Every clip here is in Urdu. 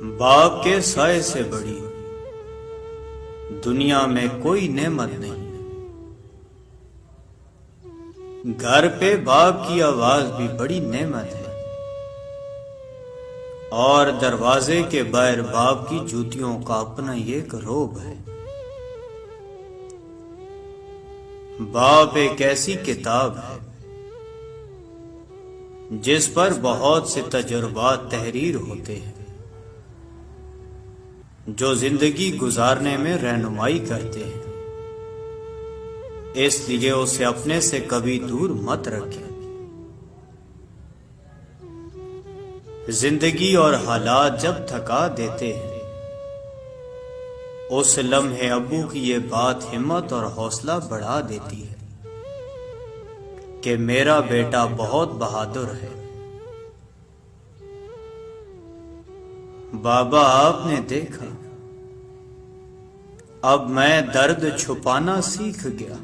باپ کے سائے سے بڑی دنیا میں کوئی نعمت نہیں۔ گھر پہ باپ کی آواز بھی بڑی نعمت ہے، اور دروازے کے باہر باپ کی جوتیوں کا اپنا ایک روب ہے۔ باپ ایک ایسی کتاب ہے جس پر بہت سے تجربات تحریر ہوتے ہیں، جو زندگی گزارنے میں رہنمائی کرتے ہیں۔ اس لیے اسے اپنے سے کبھی دور مت رکھیں۔ زندگی اور حالات جب تھکا دیتے ہیں، اس لمحے ابو کی یہ بات ہمت اور حوصلہ بڑھا دیتی ہے کہ میرا بیٹا بہت بہادر ہے۔ بابا، آپ نے دیکھا، اب میں درد چھپانا سیکھ گیا،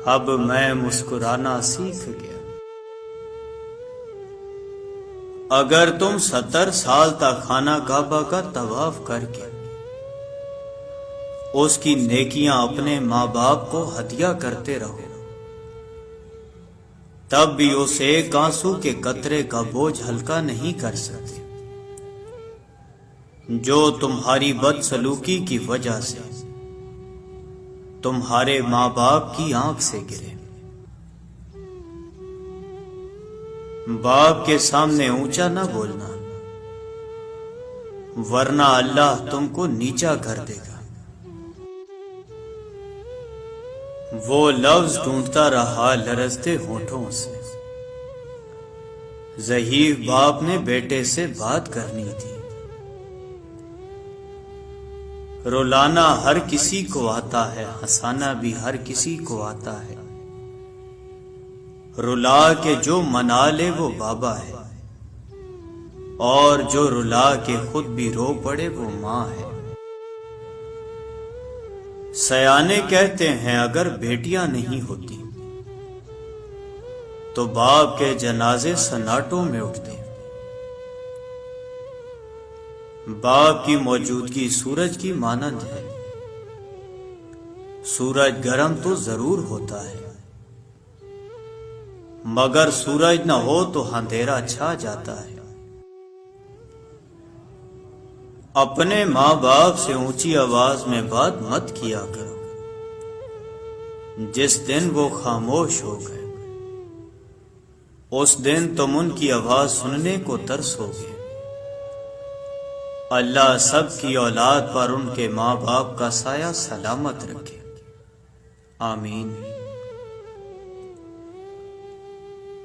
اب میں مسکرانا سیکھ گیا۔ اگر تم 70 سال تک خانہ کعبہ کا طواف کر کے اس کی نیکیاں اپنے ماں باپ کو ہدیہ کرتے رہو، تب بھی اس ایک آنسو کے قطرے کا بوجھ ہلکا نہیں کر سکتے جو تمہاری بدسلوکی کی وجہ سے تمہارے ماں باپ کی آنکھ سے گرے۔ باپ کے سامنے اونچا نہ بولنا، ورنہ اللہ تم کو نیچا کر دے گا۔ وہ لفظ ڈھونڈتا رہا لرزتے ہونٹوں سے۔ ضعیف باپ نے بیٹے سے بات کرنی تھی۔ رلانا ہر کسی کو آتا ہے، ہنسانا بھی ہر کسی کو آتا ہے۔ رلا کے جو منا لے وہ بابا ہے، اور جو رلا کے خود بھی رو پڑے وہ ماں ہے۔ سیانے کہتے ہیں اگر بیٹیاں نہیں ہوتی تو باپ کے جنازے سناٹوں میں اٹھتے۔ باپ کی موجودگی سورج کی مانند ہے۔ سورج گرم تو ضرور ہوتا ہے، مگر سورج نہ ہو تو اندھیرا چھا جاتا ہے۔ اپنے ماں باپ سے اونچی آواز میں بات مت کیا کرو۔ جس دن وہ خاموش ہو گئے، اس دن تم ان کی آواز سننے کو ترسو گے۔ اللہ سب کی اولاد پر ان کے ماں باپ کا سایہ سلامت رکھے، آمین۔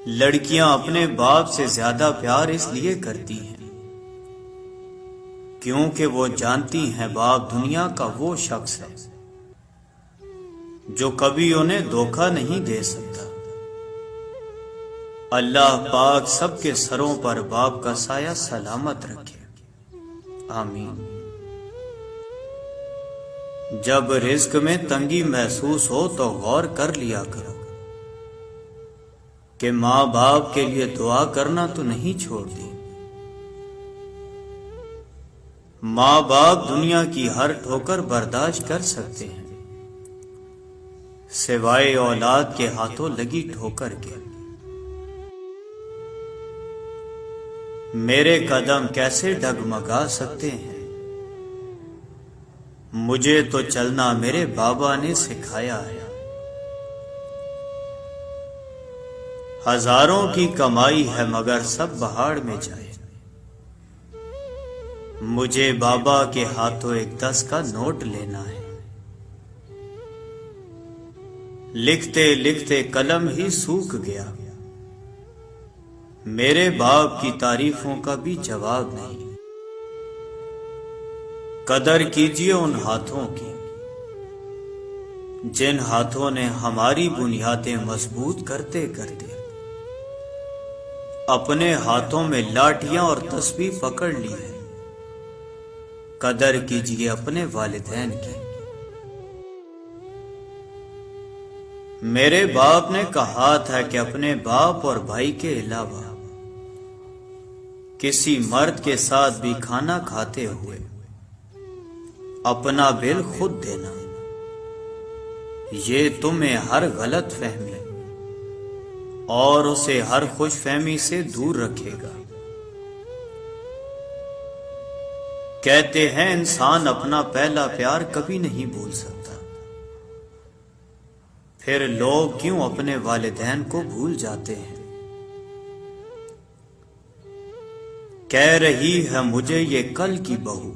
لڑکیاں اپنے باپ سے زیادہ پیار اس لیے کرتی ہیں کیونکہ وہ جانتی ہیں باپ دنیا کا وہ شخص ہے جو کبھی انہیں دھوکہ نہیں دے سکتا۔ اللہ پاک سب کے سروں پر باپ کا سایہ سلامت رکھے، آمین۔ جب رزق میں تنگی محسوس ہو تو غور کر لیا کرو کہ ماں باپ کے لیے دعا کرنا تو نہیں چھوڑ دی۔ ماں باپ دنیا کی ہر ٹھوکر برداشت کر سکتے ہیں سوائے اولاد کے ہاتھوں لگی ٹھوکر کے۔ میرے قدم کیسے ڈگمگا سکتے ہیں، مجھے تو چلنا میرے بابا نے سکھایا ہے۔ ہزاروں کی کمائی ہے مگر سب بہاڑ میں جائے، مجھے بابا کے ہاتھوں ایک 10 کا نوٹ لینا ہے۔ لکھتے لکھتے قلم ہی سوکھ گیا، میرے باپ کی تعریفوں کا بھی جواب نہیں۔ قدر کیجیے ان ہاتھوں کی جن ہاتھوں نے ہماری بنیادیں مضبوط کرتے کرتے اپنے ہاتھوں میں لاٹیاں اور تسبیح پکڑ لی ہے۔ قدر کیجیے اپنے والدین کی۔ میرے باپ نے کہا تھا کہ اپنے باپ اور بھائی کے علاوہ کسی مرد کے ساتھ بھی کھانا کھاتے ہوئے اپنا بل خود دینا، یہ تمہیں ہر غلط فہمی اور اسے ہر خوش فہمی سے دور رکھے گا۔ کہتے ہیں انسان اپنا پہلا پیار کبھی نہیں بھول سکتا، پھر لوگ کیوں اپنے والدین کو بھول جاتے ہیں؟ کہہ رہی ہے مجھے یہ کل کی بہو،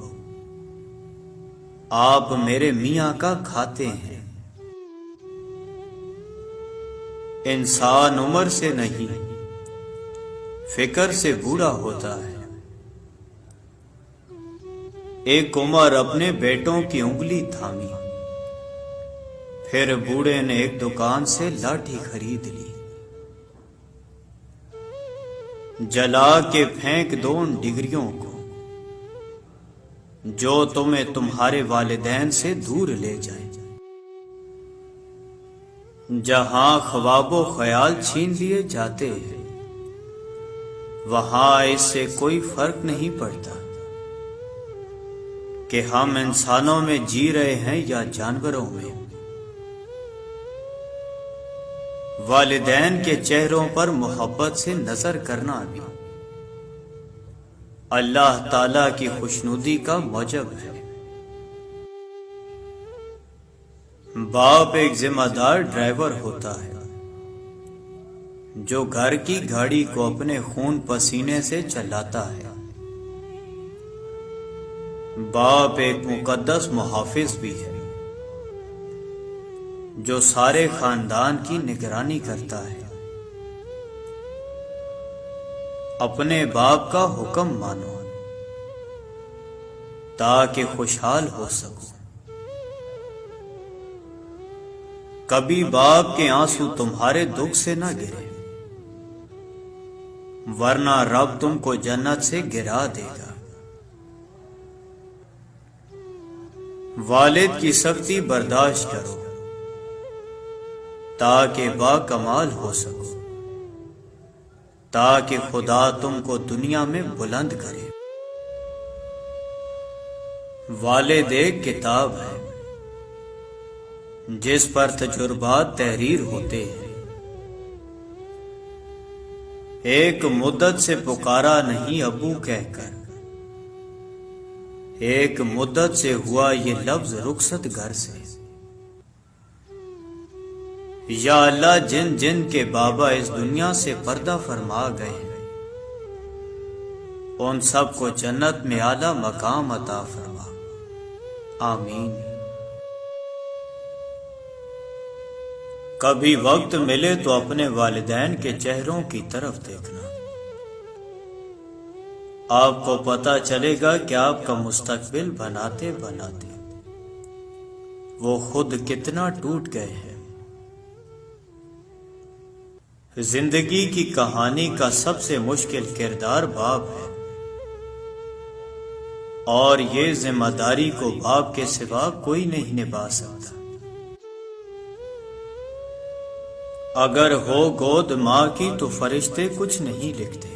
آپ میرے میاں کا کھاتے ہیں۔ انسان عمر سے نہیں فکر سے بوڑھا ہوتا ہے۔ ایک عمر اپنے بیٹوں کی انگلی تھامی، پھر بوڑھے نے ایک دکان سے لاٹھی خرید لی۔ جلا کے پھینک دو ان ڈگریوں کو جو تمہیں تمہارے والدین سے دور لے جائیں۔ جہاں خواب و خیال چھین لیے جاتے ہیں، وہاں اس سے کوئی فرق نہیں پڑتا کہ ہم انسانوں میں جی رہے ہیں یا جانوروں میں۔ والدین کے چہروں پر محبت سے نظر کرنا بھی اللہ تعالی کی خوشنودی کا موجب ہے۔ باپ ایک ذمہ دار ڈرائیور ہوتا ہے جو گھر کی گاڑی کو اپنے خون پسینے سے چلاتا ہے۔ باپ ایک مقدس محافظ بھی ہے جو سارے خاندان کی نگرانی کرتا ہے۔ اپنے باپ کا حکم مانو تاکہ خوشحال ہو سکو۔ کبھی باپ کے آنسو تمہارے دکھ سے نہ گرے، ورنہ رب تم کو جنت سے گرا دے گا۔ والد کی سختی برداشت کرو تاکہ با کمال ہو سکو، تاکہ خدا تم کو دنیا میں بلند کرے۔ والد ایک کتاب ہے جس پر تجربات تحریر ہوتے ہیں۔ ایک مدت سے پکارا نہیں ابو کہہ کر، ایک مدت سے ہوا یہ لفظ رخصت گھر سے۔ یا اللہ جن جن کے بابا اس دنیا سے پردہ فرما گئے ہیں، ان سب کو جنت میں اعلیٰ مقام عطا فرما، آمین۔ کبھی وقت ملے تو اپنے والدین کے چہروں کی طرف دیکھنا، آپ کو پتہ چلے گا کہ آپ کا مستقبل بناتے بناتے وہ خود کتنا ٹوٹ گئے ہیں۔ زندگی کی کہانی کا سب سے مشکل کردار باپ ہے، اور یہ ذمہ داری کو باپ کے سوا کوئی نہیں نبھا سکتا۔ اگر ہو گود ماں کی تو فرشتے کچھ نہیں لکھتے،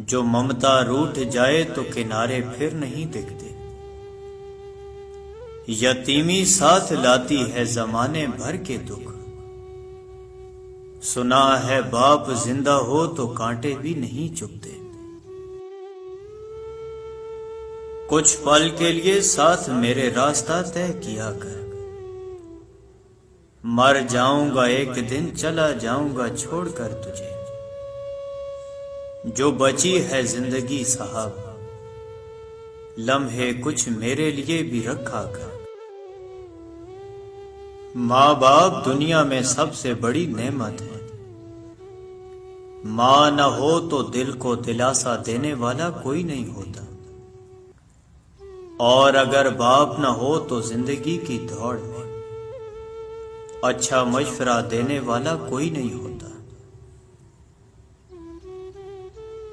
جو ممتا روٹھ جائے تو کنارے پھر نہیں دکھتے۔ یتیمی ساتھ لاتی ہے زمانے بھر کے دکھ، سنا ہے باپ زندہ ہو تو کانٹے بھی نہیں چبھتے۔ کچھ پل کے لیے ساتھ میرے راستہ طے کیا کر، مر جاؤں گا ایک دن چلا جاؤں گا چھوڑ کر تجھے۔ جو بچی ہے زندگی صاحب، لمحے کچھ میرے لیے بھی رکھا کر۔ ماں باپ دنیا میں سب سے بڑی نعمت ہے، ماں نہ ہو تو دل کو دلاسا دینے والا کوئی نہیں ہوتا، اور اگر باپ نہ ہو تو زندگی کی دوڑ میں اچھا مشورہ دینے والا کوئی نہیں ہوتا۔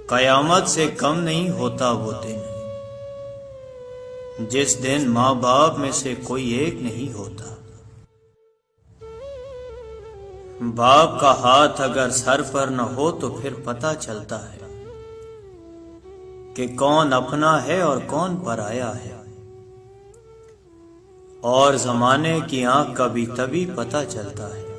قیامت سے کم نہیں ہوتا وہ دن جس دن ماں باپ میں سے کوئی ایک نہیں ہوتا۔ باپ کا ہاتھ اگر سر پر نہ ہو تو پھر پتہ چلتا ہے کہ کون اپنا ہے اور کون پرایا ہے، اور زمانے کی آنکھ کا بھی تبھی پتہ چلتا ہے